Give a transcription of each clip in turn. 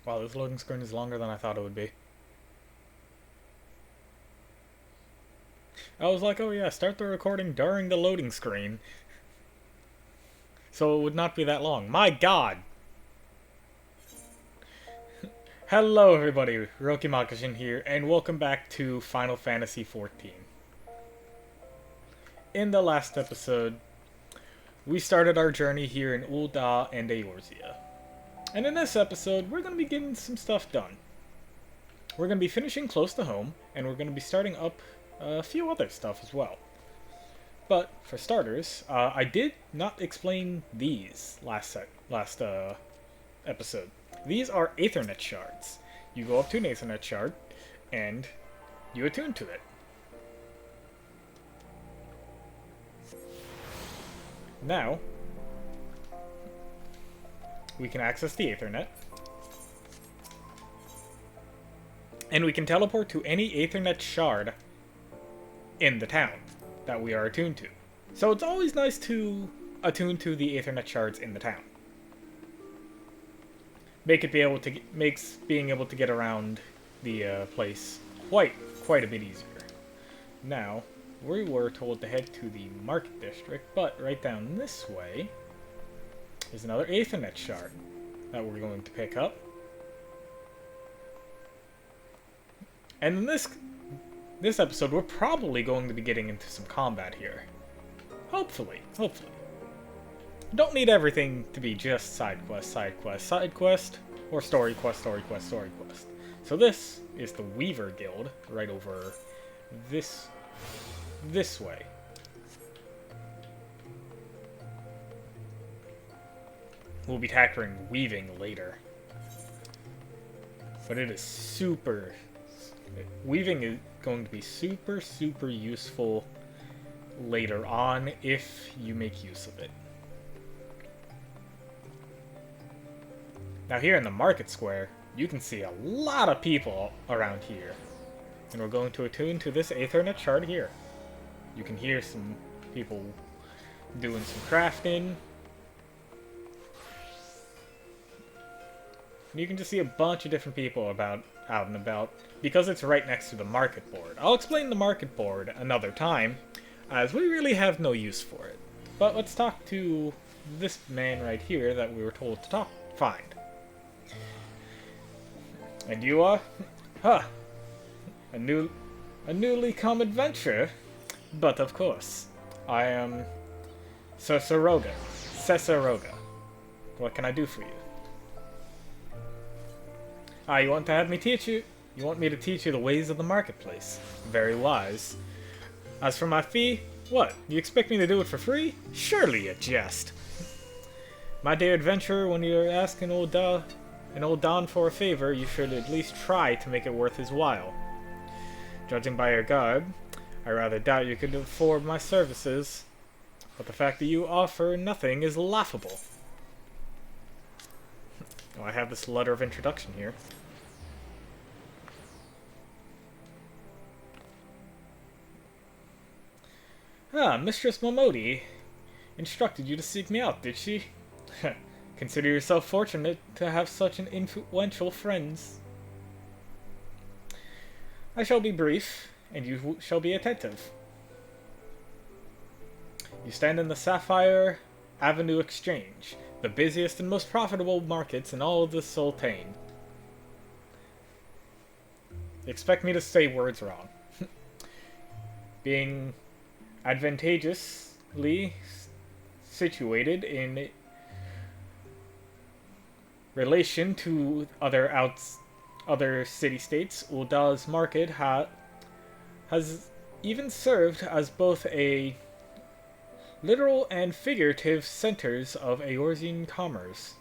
Wow, this loading screen is longer than I thought it would be. I was like, oh yeah, start the recording during the loading screen. So it would not be that long. My god! Hello everybody, Roki Makashin here, and welcome back to Final Fantasy XIV. In the last episode, we started our journey here in Ul'dah and Eorzea. And in this episode, we're going to be getting some stuff done. We're going to be finishing close to home, and we're going to be starting up a few other stuff as well. But, for starters, I did not explain these last episode. These are Aethernet shards. You go up to an Aethernet shard, and you attune to it. Now, we can access the Aethernet, and we can teleport to any Aethernet shard in the town that we are attuned to. So it's always nice to attune to the Aethernet shards in the town. Makes being able to get around the place quite a bit easier. Now, we were told to head to the Market District, but right down this way is another Aethernet shard that we're going to pick up. And in this episode, we're probably going to be getting into some combat here. Hopefully. Don't need everything to be just side quest, or story quest. So this is the Weaver Guild, right over this way. We'll be tackling weaving later. But it is weaving is going to be super useful later on if you make use of it. Now here in the market square, you can see a lot of people around here. And we're going to attune to this Aethernet shard here. You can hear some people doing some crafting. You can just see a bunch of different people out and about, because it's right next to the market board. I'll explain the market board another time, as we really have no use for it. But let's talk to this man right here that we were told to find. And you are? Huh. A newly come adventurer? But of course, I am Cesaroga. What can I do for you? You want to have me teach you? You want me to teach you the ways of the marketplace? Very wise. As for my fee, what? You expect me to do it for free? Surely a jest. My dear adventurer, when you're asking old Don for a favor, you should at least try to make it worth his while. Judging by your garb, I rather doubt you could afford my services, but the fact that you offer nothing is laughable. Oh, I have this letter of introduction here. Mistress Momodi instructed you to seek me out, did she? Consider yourself fortunate to have such an influential friends. I shall be brief, and you shall be attentive. You stand in the Sapphire Avenue Exchange, the busiest and most profitable markets in all of the Sultane. Expect me to say words wrong. Being advantageously situated in relation to other city-states, Ul'dah's market has even served as both a literal and figurative centers of Eorzean commerce.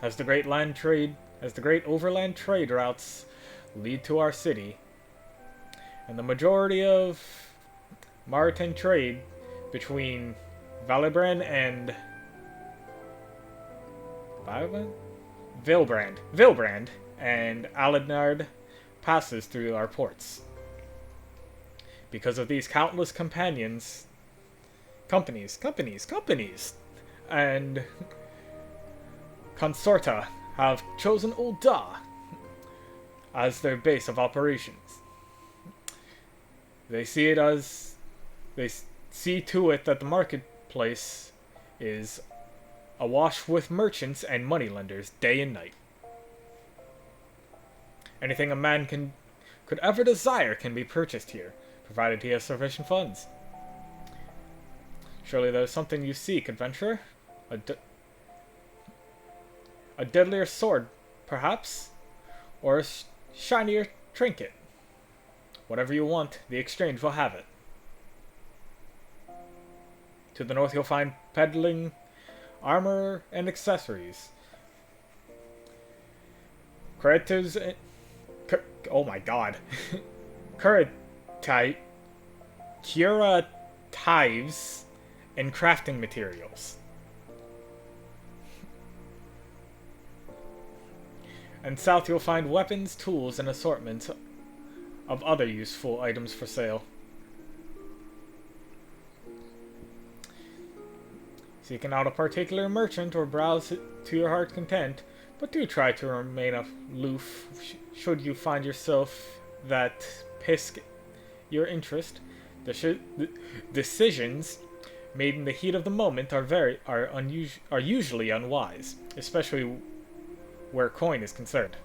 As the great overland trade routes lead to our city, and the majority of maritime trade between Valibran and Vilbrand and Aladnard passes through our ports. Because of these countless companies, and Consorta have chosen Ul'dah as their base of operations. They see to it that the marketplace is awash with merchants and moneylenders day and night. Anything a man could ever desire can be purchased here, provided he has sufficient funds. Surely there's something you seek, adventurer? A deadlier sword, perhaps? Or a shinier trinket? Whatever you want, the exchange will have it. To the north you'll find peddling armor and accessories. Oh my god. Curatives and crafting materials. And south you'll find weapons, tools, and assortments of other useful items for sale. Seeking out a particular merchant or browse to your heart's content, but do try to remain aloof should you find yourself that pique your interest. Decisions made in the heat of the moment are usually unwise, especially where coin is concerned.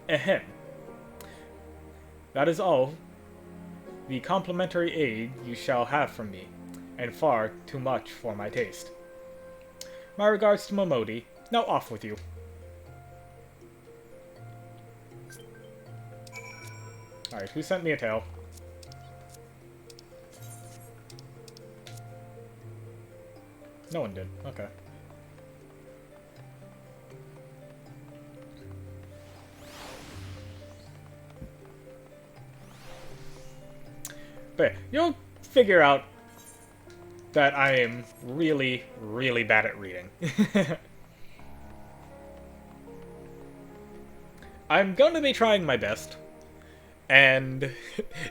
Ahem. That is all the complimentary aid you shall have from me, and far too much for my taste. My regards to Momodi. Now off with you. Alright, who sent me a tail? No one did. Okay. But you'll figure out that I am really, really bad at reading. I'm going to be trying my best, and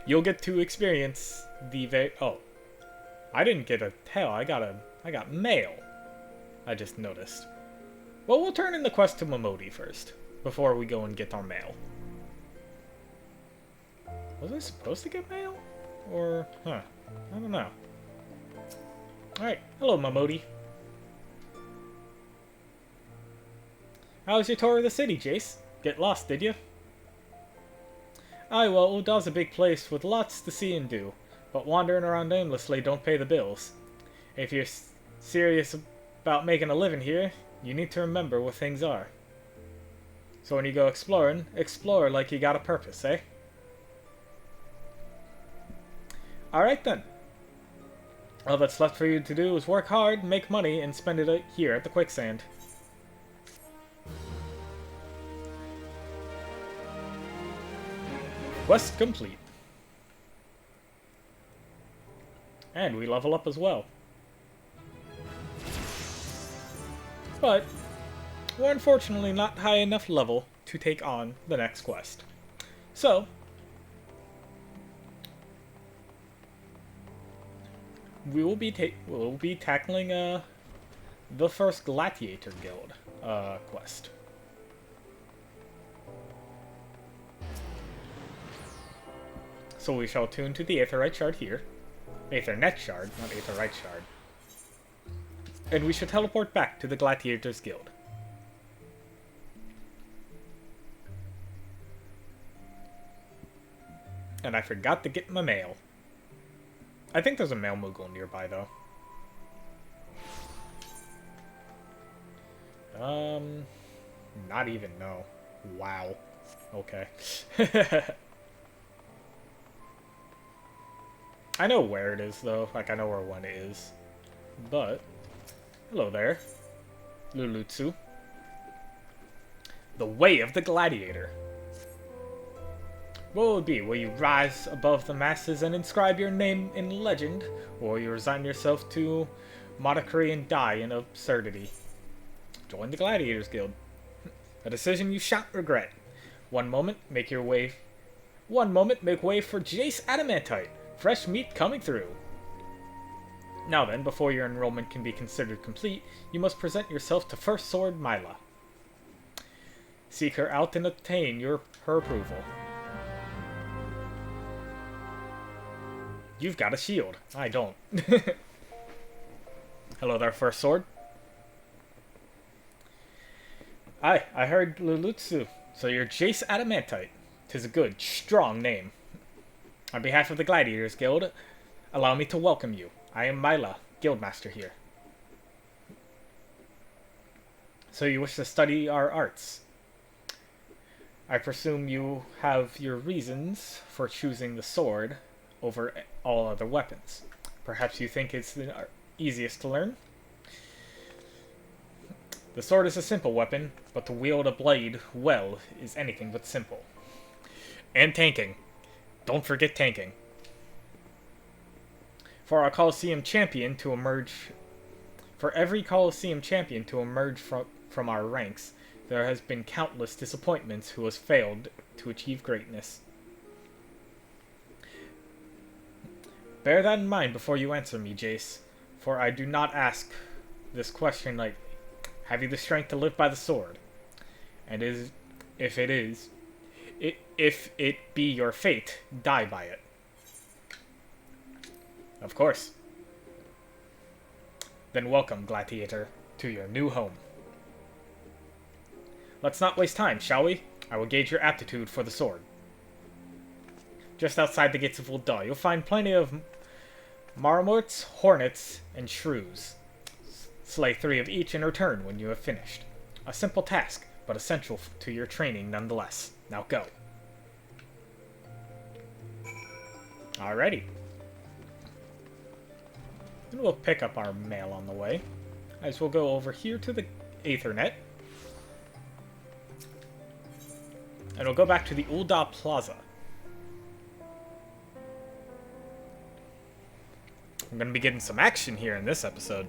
you'll get to experience the oh, I didn't get a tail. I got mail. I just noticed. Well, we'll turn in the quest to Momodi first before we go and get our mail. Was I supposed to get mail? Or, I don't know. Alright, hello Momodi. How was your tour of the city, Jace? Get lost, did you? Aye, well, Ul'dah's a big place with lots to see and do, but wandering around aimlessly don't pay the bills. If you're serious about making a living here, you need to remember what things are. So when you go exploring, explore like you got a purpose, eh? Alright then. All that's left for you to do is work hard, make money, and spend it here at the quicksand. Quest complete. And we level up as well. But we're unfortunately not high enough level to take on the next quest. So we'll be tackling the first Gladiator Guild quest. So we shall tune to the Aetherite Shard here. Aethernet Shard, not Aetherite Shard. And we should teleport back to the Gladiators Guild. And I forgot to get my mail. I think there's a mail mogul nearby, though. Not even, no. Wow. Okay. I know where it is, though. Like, I know where one is. But, hello there, Lulutsu. The Way of the Gladiator. What will it be? Will you rise above the masses and inscribe your name in legend? Or will you resign yourself to mockery and die in absurdity? Join the Gladiators Guild. A decision you shan't regret. One moment, make way for Jace Adamantite. Fresh meat coming through. Now then, before your enrollment can be considered complete, you must present yourself to First Sword Myla. Seek her out and obtain her approval. You've got a shield. I don't. Hello there, First Sword. Aye, I heard Lulutsu. So you're Jace Adamantite. 'Tis a good, strong name. On behalf of the Gladiators Guild, allow me to welcome you. I am Myla, Guildmaster here. So you wish to study our arts? I presume you have your reasons for choosing the sword over all other weapons. Perhaps you think it's the easiest to learn? The sword is a simple weapon, but to wield a blade well is anything but simple. And tanking. Don't forget tanking. For every Coliseum champion to emerge from our ranks, there has been countless disappointments who has failed to achieve greatness. Bear that in mind before you answer me, Jace, for I do not ask this question lightly. Have you the strength to live by the sword? And if it be your fate, die by it. Of course. Then welcome, Gladiator, to your new home. Let's not waste time, shall we? I will gauge your aptitude for the sword. Just outside the gates of Ul'dah, you'll find plenty of marmots, hornets, and shrews. Slay 3 of each and return when you have finished. A simple task, but essential to your training nonetheless. Now go. Alrighty. And we'll pick up our mail on the way, as we'll go over here to the Aethernet. And we'll go back to the Ul'dah Plaza. I'm going to be getting some action here in this episode.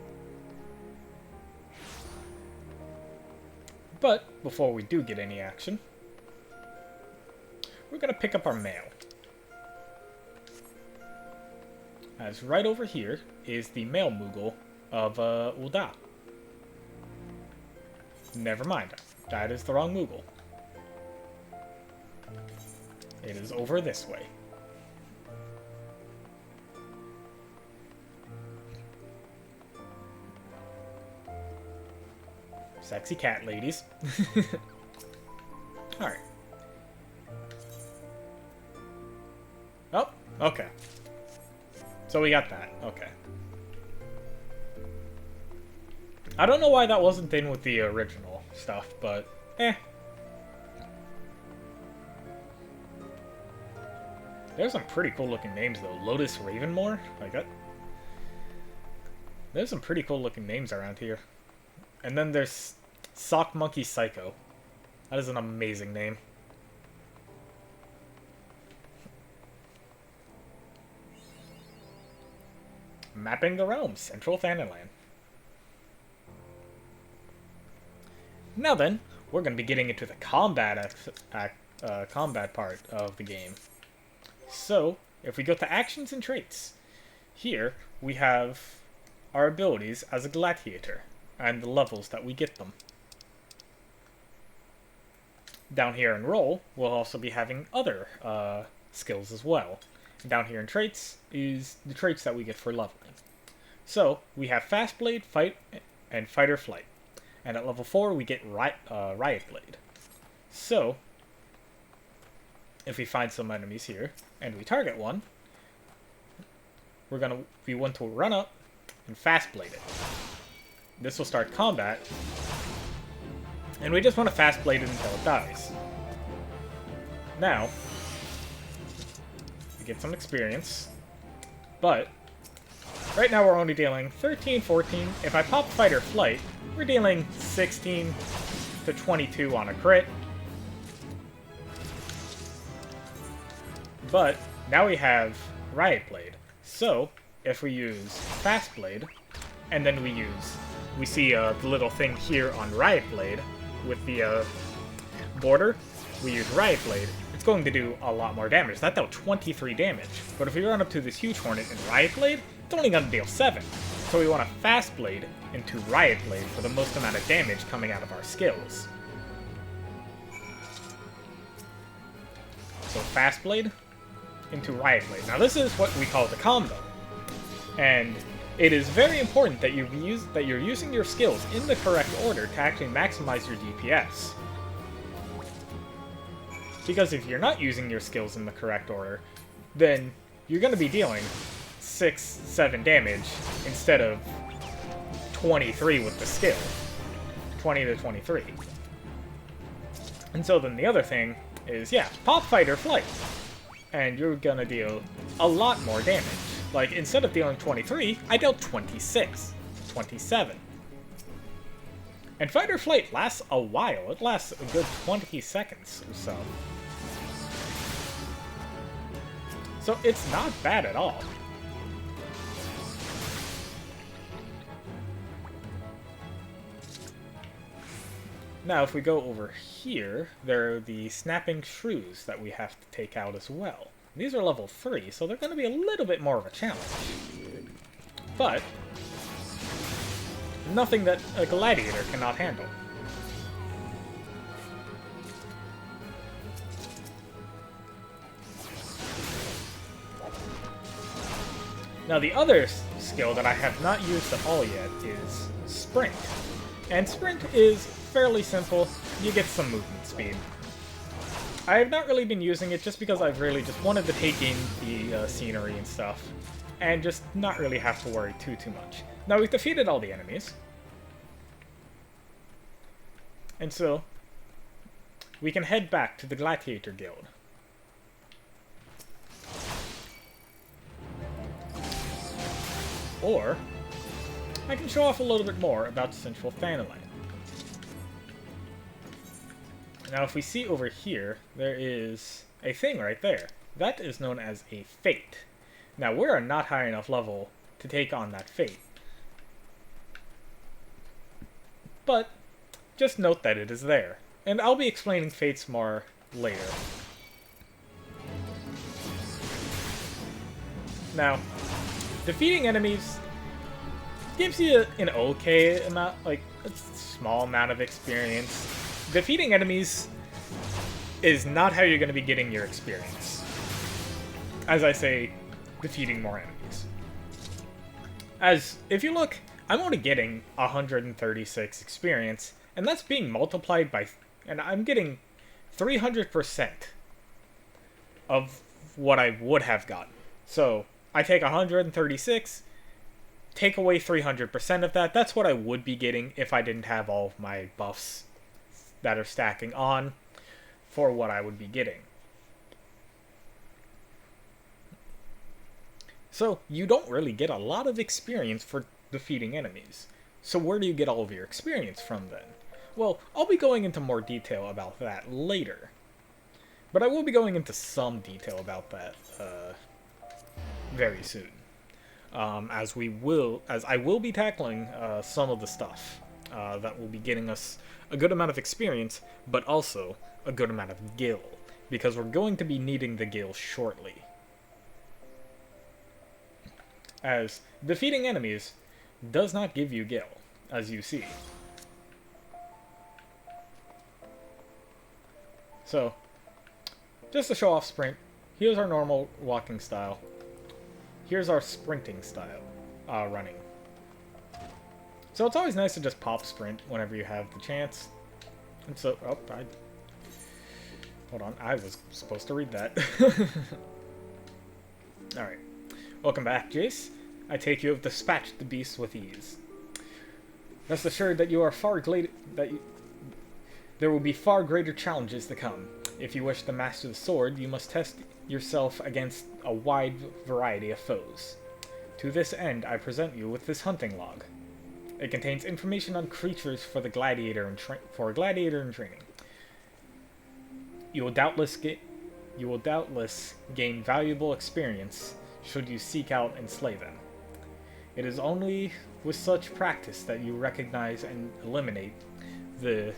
But before we do get any action, we're going to pick up our mail. As right over here is the mail Moogle of Ul'dah. Never mind, that is the wrong Moogle. It is over this way. Sexy cat ladies. Alright. Oh, okay. So we got that. Okay. I don't know why that wasn't in with the original stuff, but eh. There's some pretty cool looking names though. Lotus Ravenmore? Like that. There's some pretty cool looking names around here. And then there's Sock Monkey Psycho. That is an amazing name. Mapping the Realms, Central Thanalan. Now then, we're going to be getting into the combat part of the game. So, if we go to Actions and Traits, here we have our abilities as a Gladiator, and the levels that we get them. Down here in Roll, we'll also be having other skills as well. And down here in Traits is the traits that we get for leveling. So, we have Fast Blade, Fight, and Fight or Flight. And at level 4, we get Riot Blade. So, if we find some enemies here, and we target one, we want to run up and Fast Blade it. This will start combat, and we just want to Fast Blade it until it dies. Now, we get some experience, but right now we're only dealing 13, 14. If I pop Fight or Flight, we're dealing 16 to 22 on a crit. But now we have Riot Blade. So, if we use Fast Blade, and then we see the little thing here on Riot Blade with the border, we use Riot Blade, it's going to do a lot more damage. That dealt 23 damage. But if we run up to this huge Hornet and Riot Blade, it's only going to deal 7. So we want a Fast Blade into Riot Blade for the most amount of damage coming out of our skills. So Fast Blade into Riot Blade. Now this is what we call the combo. And it is very important that you're using your skills in the correct order to actually maximize your DPS. Because if you're not using your skills in the correct order, then you're going to be dealing 6, 7 damage instead of 23 with the skill. 20 to 23. And so then the other thing is, yeah, pop Fight or Flight. And you're going to deal a lot more damage. Like, instead of dealing 23, I dealt 26, 27. And Fight or Flight lasts a while. It lasts a good 20 seconds or so. So it's not bad at all. Now, if we go over here, there are the Snapping Shrews that we have to take out as well. These are level 3, so they're going to be a little bit more of a challenge. But nothing that a Gladiator cannot handle. Now the other skill that I have not used at all yet is Sprint. And Sprint is fairly simple. You get some movement speed. I have not really been using it just because I've really just wanted to take in the scenery and stuff. And just not really have to worry too much. Now we've defeated all the enemies. And so, we can head back to the Gladiator Guild. Or, I can show off a little bit more about Central Fanaland. Now if we see over here, there is a thing right there. That is known as a Fate. Now we are not high enough level to take on that Fate. But, just note that it is there. And I'll be explaining Fates more later. Now, defeating enemies gives you an okay amount, like a small amount of experience. Defeating enemies is not how you're going to be getting your experience. As I say, defeating more enemies. As, if you look, I'm only getting 136 experience, and that's being multiplied by, and I'm getting 300% of what I would have gotten. So, I take 136, take away 300% of that, that's what I would be getting if I didn't have all of my buffs that are stacking on for what I would be getting. So, you don't really get a lot of experience for defeating enemies. So where do you get all of your experience from then? Well, I'll be going into more detail about that later. But I will be going into some detail about that very soon. As I will be tackling some of the stuff that will be getting us a good amount of experience, but also a good amount of gil, because we're going to be needing the gil shortly. As defeating enemies does not give you gil, as you see. So, just to show off Sprint, here's our normal walking style. Here's our sprinting style, running. So it's always nice to just pop Sprint whenever you have the chance. And so, hold on, I was supposed to read that. Alright. Welcome back, Jace. I take you have dispatched the beast with ease. Rest assured that there will be far greater challenges to come. If you wish to master the sword, you must test yourself against a wide variety of foes. To this end, I present you with this hunting log. It contains information on creatures for the gladiator in training. You will doubtless gain valuable experience should you seek out and slay them. It is only with such practice that you recognize and eliminate the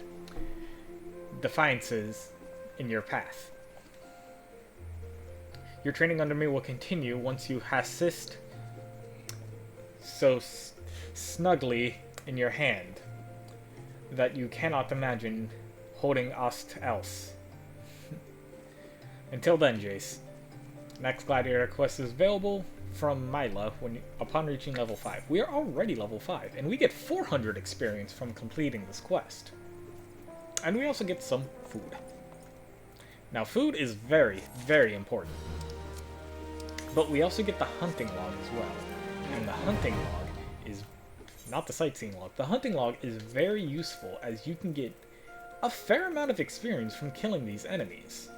defiances in your path. Your training under me will continue once you assist so snugly in your hand that you cannot imagine holding aught else. Until then, Jace. Next Gladiator quest is available from Mila upon reaching level 5. We are already level 5, and we get 400 experience from completing this quest. And we also get some food. Now, food is very, very important. But we also get the hunting log as well. And the hunting log is not the sightseeing log. The hunting log is very useful, as you can get a fair amount of experience from killing these enemies.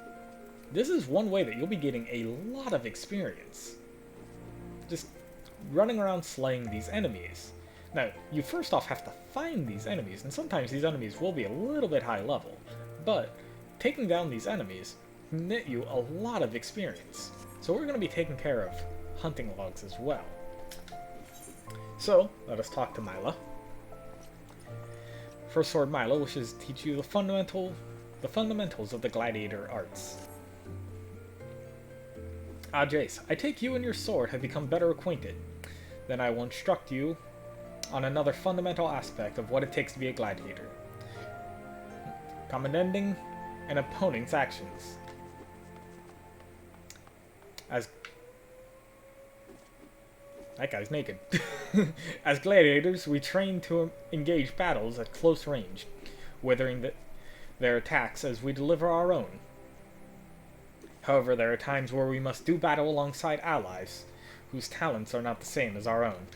This is one way that you'll be getting a lot of experience. Just running around slaying these enemies. Now, you first off have to find these enemies, and sometimes these enemies will be a little bit high level, but taking down these enemies can net you a lot of experience. So we're going to be taking care of hunting logs as well. So, let us talk to Mila. First Sword Mila wishes to teach you the fundamentals of the gladiator arts. Ah, Jace, I take you and your sword have become better acquainted. Then I will instruct you on another fundamental aspect of what it takes to be a gladiator. Comprehending an opponent's actions. As... That guy's naked. As gladiators, we train to engage battles at close range, weathering their attacks as we deliver our own. However, there are times where we must do battle alongside allies, whose talents are not the same as our own.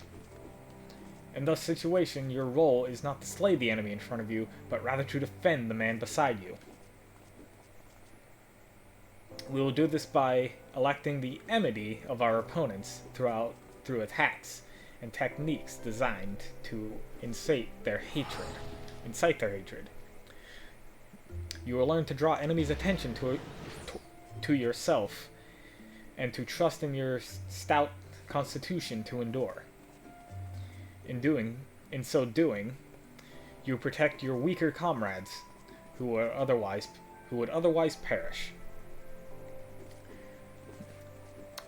In this situation, your role is not to slay the enemy in front of you, but rather to defend the man beside you. We will do this by electing the enmity of our opponents through attacks and techniques designed to incite their hatred. You will learn to draw enemies' attention to yourself and to trust in your stout constitution to endure. In so doing, you protect your weaker comrades who would otherwise perish.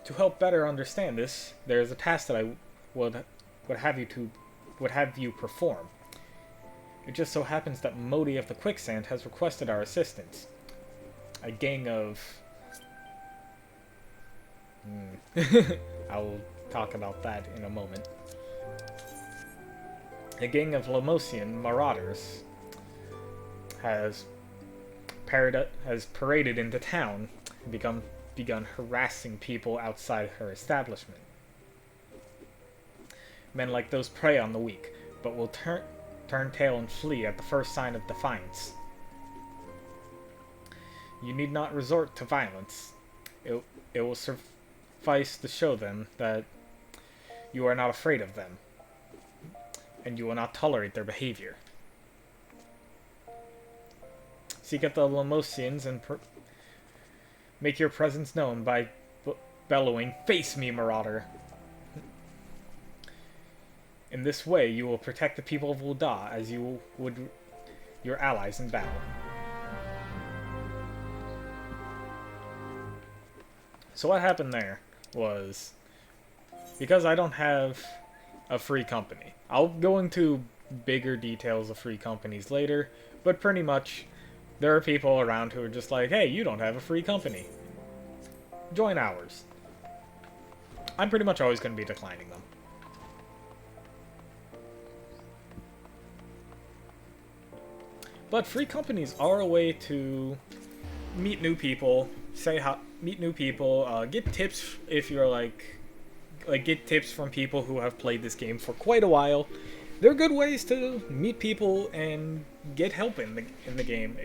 To help better understand this, there is a task that I would have you perform. It just so happens that Modi of the Quicksand has requested our assistance. A gang of... I will talk about that in a moment. A gang of Lemosian marauders has paraded into town and begun harassing people outside her establishment. Men like those prey on the weak, but will turn tail and flee at the first sign of defiance. You need not resort to violence. It will suffice to show them that you are not afraid of them, and you will not tolerate their behavior. Seek out the Lemosians and make your presence known by bellowing, "Face me, marauder!" In this way, you will protect the people of Ul'dah as you would your allies in battle. So what happened there was, because I don't have a free company, I'll go into bigger details of free companies later, but pretty much there are people around who are just like, hey, you don't have a free company. Join ours. I'm pretty much always going to be declining them. But free companies are a way to meet new people, get tips if you're get tips from people who have played this game for quite a while. They're good ways to meet people and get help in the game.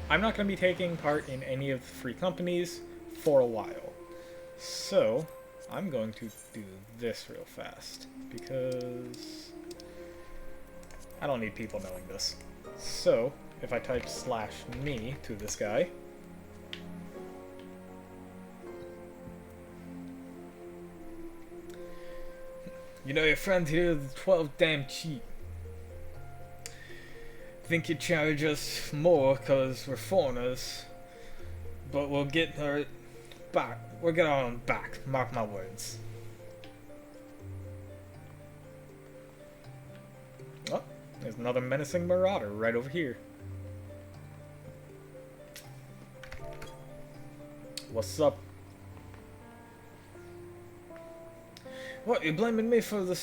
I'm not going to be taking part in any of the free companies for a while. So, I'm going to do this real fast, because I don't need people knowing this. So, if I type /me to this guy, you know your friend here is 12 damn cheap. Think you charge us more cause we're foreigners, but we'll get back. We'll get on back. Mark my words. Oh, there's another menacing marauder right over here. What's up? What, you blaming me for the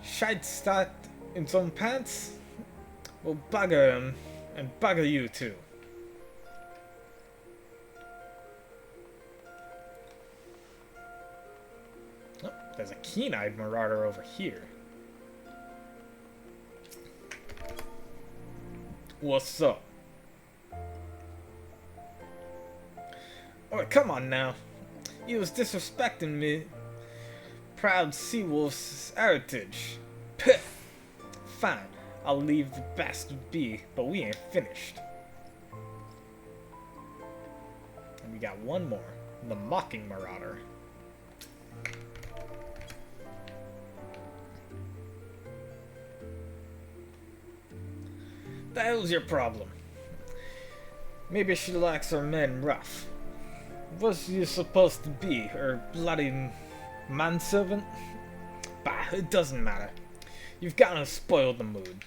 shite start in some pants? Well, bugger him, and bugger you too. Oh, there's a keen-eyed marauder over here. What's up? Oh, come on now. You was disrespecting me. Proud Seawolf's heritage. Pih. Fine, I'll leave the bastard be, but we ain't finished. And we got one more. The Mocking Marauder. The hell's your problem? Maybe she likes her men rough. What's you supposed to be? Her bloody manservant? Bah, it doesn't matter. You've gotta spoil the mood.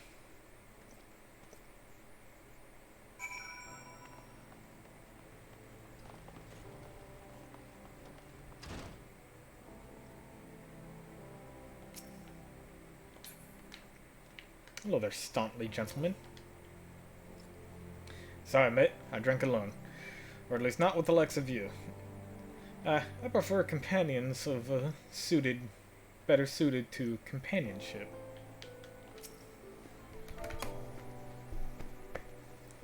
Hello there, stauntly gentlemen. Sorry, mate. I drink alone. Or at least not with the likes of you. I prefer companions of better suited to companionship.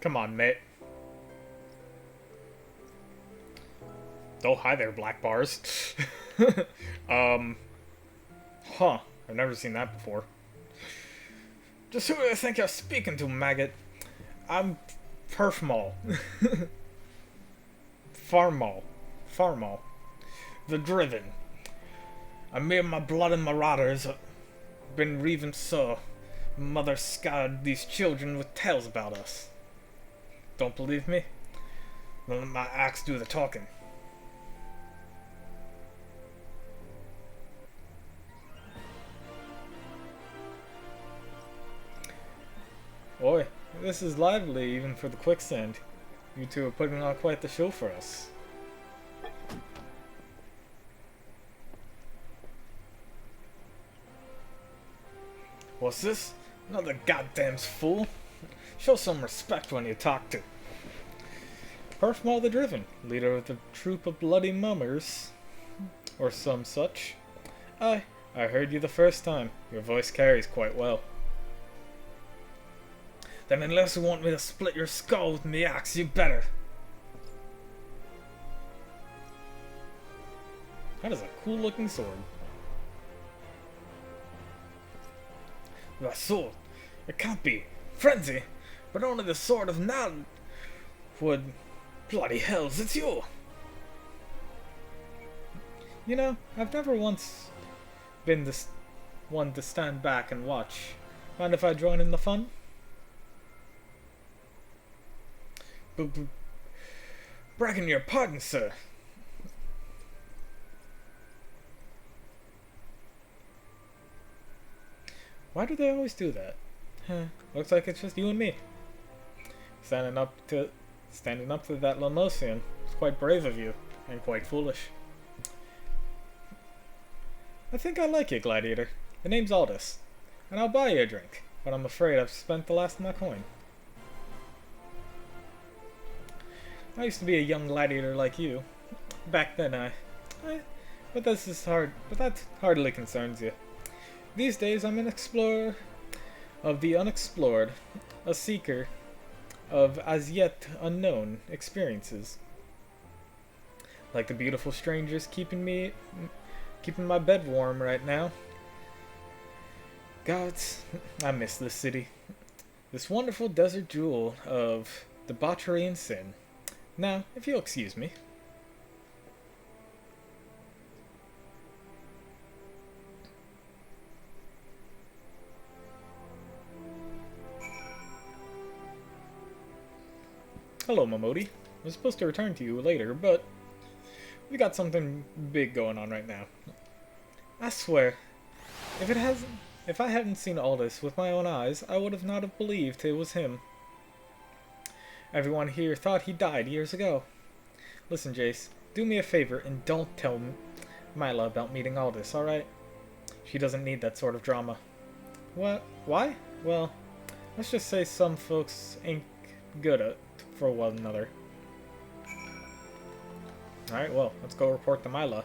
Come on, mate. Oh, hi there, black bars. Huh. I've never seen that before. Just who do you think you're speaking to, maggot? I'm Perfmal. Farmal. The Driven. Me and my blood and marauders been reaving so. Mother scoured these children with tales about us. Don't believe me? Then let my axe do the talking. Boy, this is lively even for the quicksand. You two are putting on quite the show for us. What's this? Another goddamn fool. Show some respect when you talk to. Perfmal the Driven, leader of the troop of bloody mummers. Or some such. I heard you the first time. Your voice carries quite well. Then unless you want me to split your skull with me axe, you better. That is a cool looking sword. The sword? It can't be. Frenzy! But only the sword of Nod would... Bloody hells, it's you! You know, I've never once been this one to stand back and watch. Mind if I join in the fun? Bragging your pardon, sir. Why do they always do that? Looks like it's just you and me. Standing up to that Lemosian. It's quite brave of you, and quite foolish. I think I like you, Gladiator. The name's Aldous, and I'll buy you a drink, but I'm afraid I've spent the last of my coin. I used to be a young gladiator like you. Back then, but this is hard. But that hardly concerns you. These days, I'm an explorer of the unexplored, a seeker of as yet unknown experiences. Like the beautiful strangers keeping my bed warm right now. Gods, I miss this city. This wonderful desert jewel of debauchery and sin. Now, if you'll excuse me. Hello, Momodi. I was supposed to return to you later, but We got something big going on right now. I swear, if I hadn't seen all this with my own eyes, I would have not have believed it was him. Everyone here thought he died years ago. Listen, Jace, do me a favor and don't tell Mila about meeting Aldous, alright? She doesn't need that sort of drama. What? Why? Well, let's just say some folks ain't good at for one another. Alright, well, let's go report to Mila.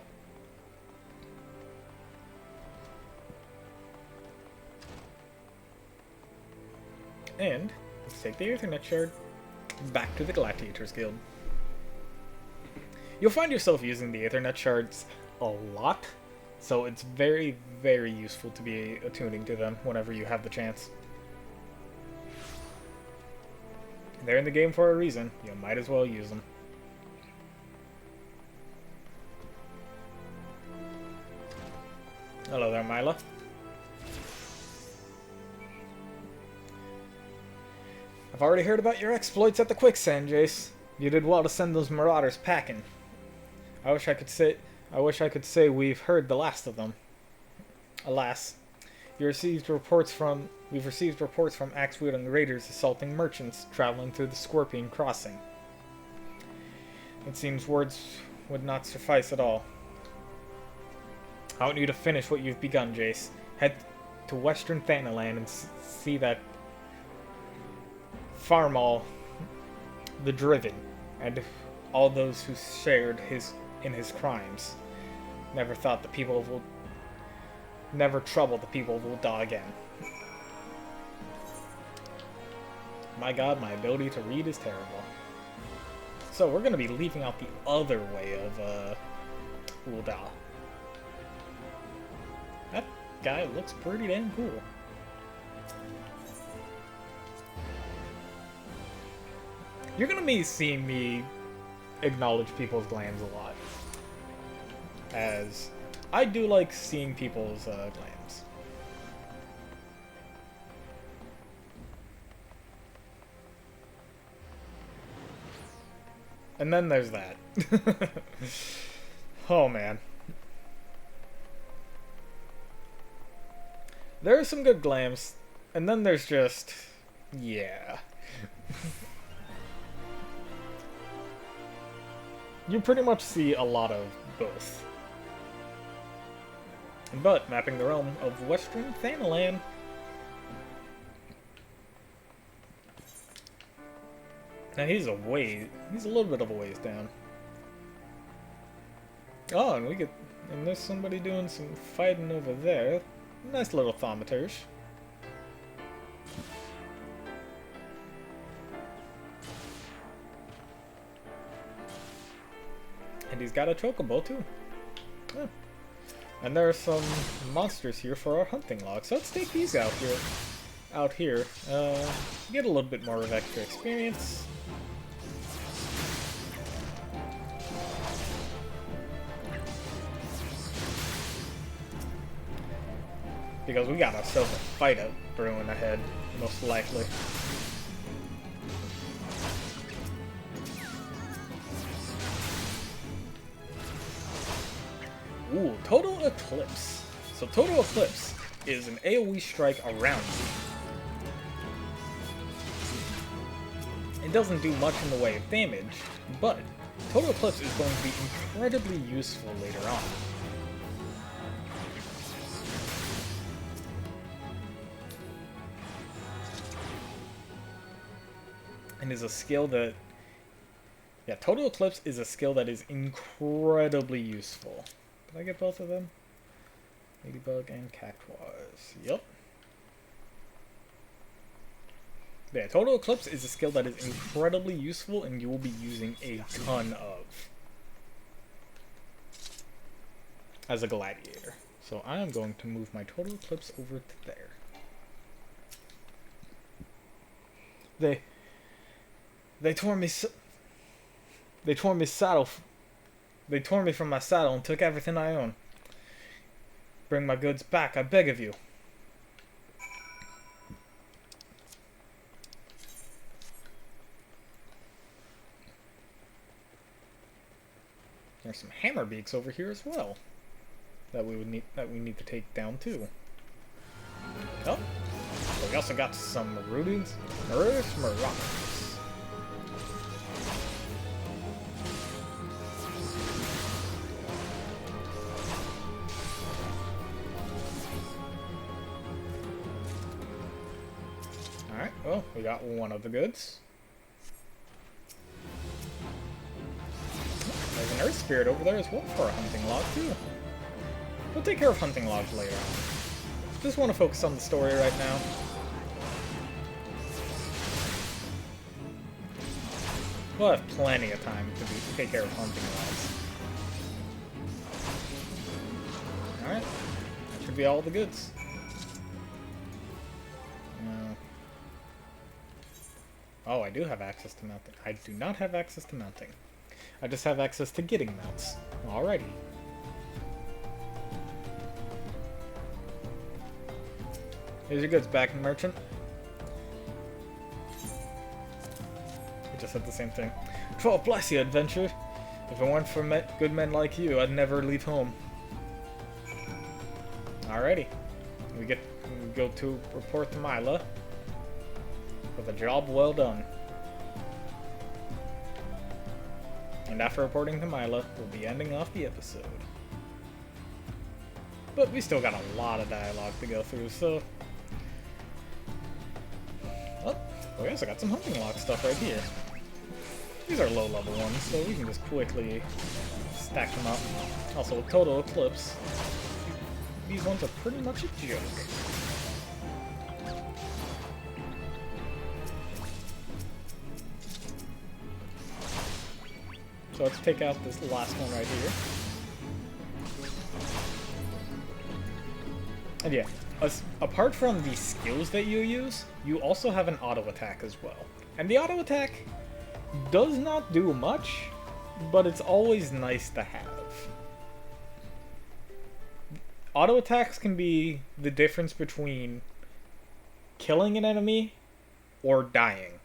And let's take the Ethernet shard back to the Gladiators Guild. You'll find yourself using the Ethernet shards a lot, so it's very, very useful to be attuning to them whenever you have the chance. They're in the game for a reason. You might as well use them. Hello there, Mila. I've already heard about your exploits at the quicksand, Jace. You did well to send those marauders packing. I wish I could say we've heard the last of them. Alas, we've received reports from axe-wielding raiders assaulting merchants traveling through the Scorpion Crossing. It seems words would not suffice at all. I want you to finish what you've begun, Jace. Head to Western Thanalan and see that Farmal, the Driven, and all those who shared in his crimes. Never trouble the people of Ul'dah again. My god, my ability to read is terrible. So we're going to be leaving out the other way of Ul'dah. That guy looks pretty damn cool. You're going to be seeing me acknowledge people's glands a lot, as I do like seeing people's glands. And then there's that. Oh man. There are some good glams, and then there's just... yeah. You pretty much see a lot of both. But, mapping the realm of Western Thanalan. Now he's a little bit of a ways down. Oh, and there's somebody doing some fighting over there. Nice little thaumaturge. And he's got a chocobo too. Huh. And there are some monsters here for our hunting log, so let's take these out here. Get a little bit more of extra experience. Because we got ourselves a fight up brewing ahead, most likely. Ooh, Total Eclipse. So Total Eclipse is an AoE strike around you. It doesn't do much in the way of damage, but Total Eclipse is going to be incredibly useful later on. And is a skill that... yeah, Total Eclipse is a skill that is incredibly useful. Did I get both of them? Ladybug and Cactuars. Yep. Yeah, Total Eclipse is a skill that is incredibly useful and you will be using a ton of as a gladiator. So I am going to move my Total Eclipse over to there. They tore me from my saddle and took everything I own. Bring my goods back, I beg of you. There's some hammer beaks over here as well that we need to take down too. Oh, we also got some Maruders. Alright, well, we got one of the goods. There's an Earth Spirit over there as well for a hunting log, too. We'll take care of hunting logs later on. Just want to focus on the story right now. We'll have plenty of time to take care of hunting logs. Alright, that should be all the goods. Oh, I do have access to mounting. I do not have access to mounting. I just have access to getting mounts. Alrighty. Here's your goods back, merchant. We just said the same thing. Oh, bless you, adventure. If it weren't for good men like you, I'd never leave home. Alrighty. We go to report to Mila. For the job well done. And after reporting to Mila, we'll be ending off the episode. But we still got a lot of dialogue to go through, so... Oh, we also got some hunting log stuff right here. These are low-level ones, so we can just quickly stack them up. Also, with Total Eclipse, these ones are pretty much a joke. So let's take out this last one right here. And yeah, apart from the skills that you use, you also have an auto attack as well. And the auto attack does not do much, but it's always nice to have. Auto attacks can be the difference between killing an enemy or dying.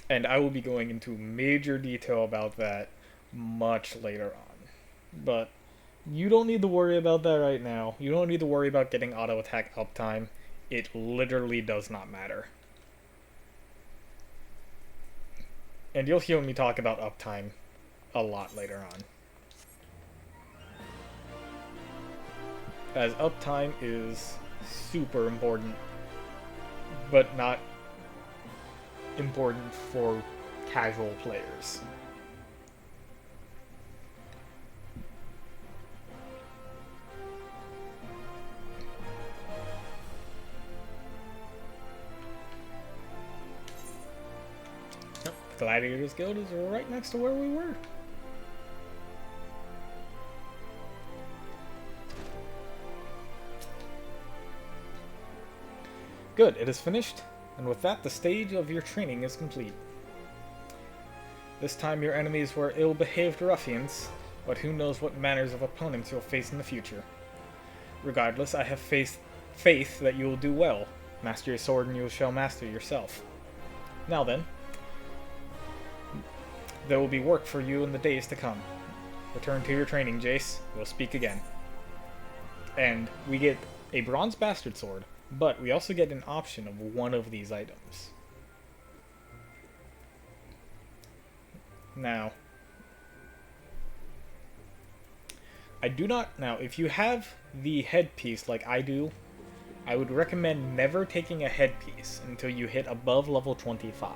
And I will be going into major detail about that much later on. But you don't need to worry about that right now. You don't need to worry about getting auto attack uptime. It literally does not matter. And you'll hear me talk about uptime a lot later on. As uptime is super important, but not important for casual players. Yep, Gladiator's Guild is right next to where we were. Good, it is finished. And with that, the stage of your training is complete. This time your enemies were ill-behaved ruffians, but who knows what manners of opponents you'll face in the future. Regardless, I have faith that you will do well. Master your sword and you shall master yourself. Now then, there will be work for you in the days to come. Return to your training, Jace. We'll speak again. And we get a bronze bastard sword. But we also get an option of one of these items. Now, if you have the headpiece like I do, I would recommend never taking a headpiece until you hit above level 25.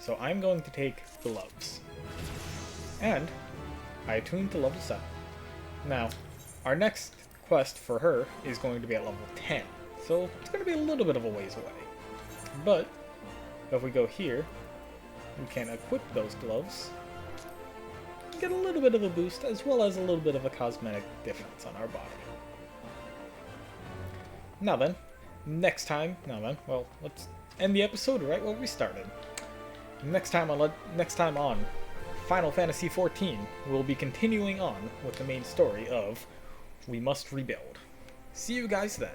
So I'm going to take gloves. And I attuned to level 7. Now, our next quest for her is going to be at level 10, so it's going to be a little bit of a ways away. But if we go here, we can equip those gloves, get a little bit of a boost, as well as a little bit of a cosmetic difference on our body. Now then, well, let's end the episode right where we started. Next time on Final Fantasy XIV, we'll be continuing on with the main story of We Must Rebuild. See you guys then.